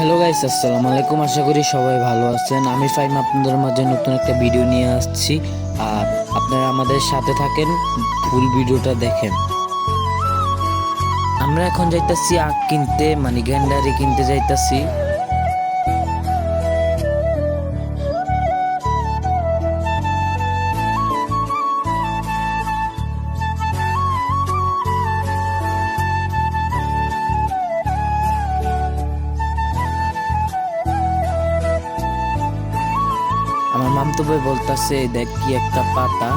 Hello guys, আসসালামু আলাইকুম। আশা করি সবাই ভালো আছেন। আমি ফাইম আপনাদের মাঝে নতুন একটা ভিডিও নিয়ে আসছি। আর আপনারা আমাদের সাথে থাকেন, ফুল ভিডিওটা দেখেন। আমরা এখন যাইতাছি আখ কিনতে, মানে গ্যান্ডারি কিনতে যাইতাছি। আমার মামতো ভাই বলতেছে, দেখ কি একটা পাতা,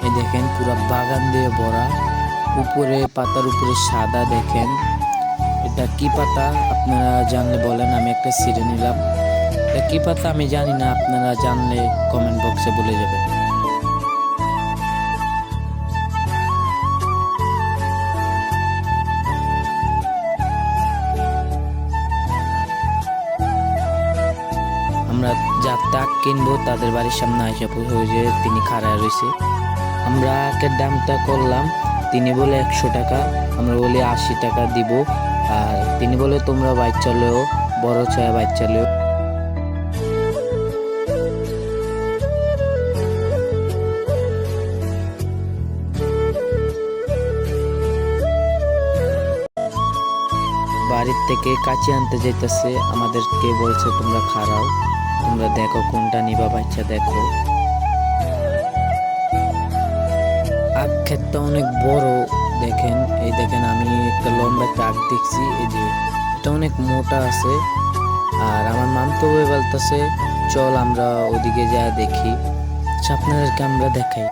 এই দেখেন পুরো বাগান দিয়ে ভরা, উপরে পাতার উপরে সাদা। দেখেন এটা কি পাতা আপনারা জানলে বলেন, আমি একটা ছিঁড়ে নিলাম। এটা কি পাতা আমি জানি না, আপনারা জানলে কমেন্ট বক্সে বলে যাবেন। আমরা যার তাক কিনবো তাদের বাড়ির সামনে আইসা হয়ে যে তিনি খাড়া রয়েছে। আমরা আখের দামটা করলাম, তিনি বলে 100 টাকা, আমরা বলি 80 টাকা দিব। আর তিনি বলে তোমরা বাচ্চা লেও, বড় ছয়া বাচ্চা লেও। বাড়ির থেকে কাঁচি আনতে যাইতেছে, আমাদেরকে বলছে তোমরা খাড়াও, তোমরা দেখো কোনটা নিবা, বাচ্চা দেখো। আখ ক্ষেতটা অনেক বড়, দেখেন এই দেখেন আমি একটা লম্বা একটা আখ দেখছি, এই যে এটা অনেক মোটা আছে। আর আমার মামতো ভাই বলতেছে চল আমরা ওদিকে যা দেখি। আচ্ছা, আপনাদেরকে আমরা দেখাই।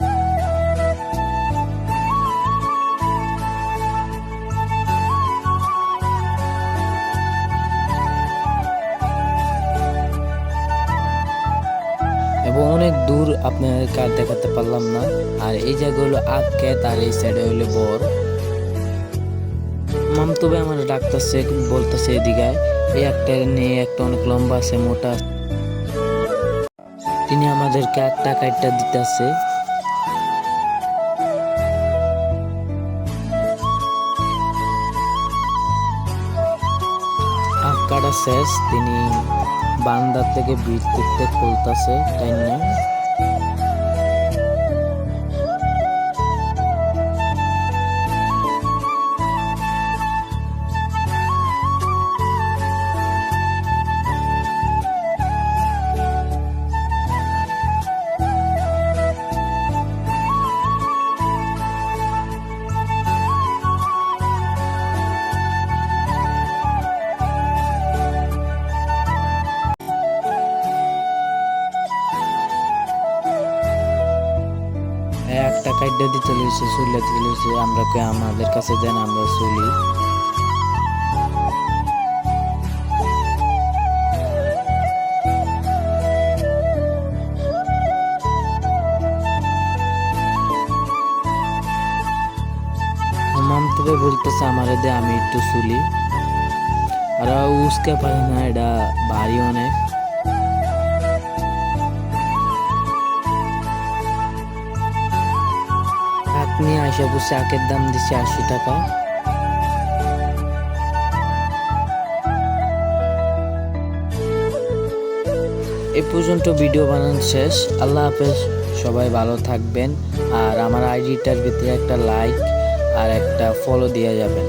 এবং অনেক দূর আপনাদেরকে আর দেখাতে পারলাম না। আর এই জায়গা হলো আখ ক্ষেত, আর এই সাইডে হলো বর। মামতো ভাই আমার ডাকতেছে, বলতেছে এদিকে এই একটা নিয়ে, একটা অনেক লম্বা আছে, মোটা। তিনি আমাদেরকে একটা কাইটটা দিতেছে। আখ কাটা শেষ, তিনি বান্দার থেকে বিট করতে খুলতেছে, তাই না? একটা কাইডা দিতে লইছে, চুলে দিতে লইছে। আমরা কই আমাদের কাছে দেন, আমরা চলি। মামতো ভাই বলতেছে আমারে দে, আমি একটু চুলি। আর উসকে পারে না, এটা ভারী অনেক। আখ নিয়ে আসা বসে, আখের দাম দিচ্ছে 80 টাকা। এ পর্যন্ত ভিডিও বানানো শেষ। আল্লাহ হাফেজ, সবাই ভালো থাকবেন। আর আমার আইডিটার ভিতরে একটা লাইক আর একটা ফলো দিয়ে যাবেন।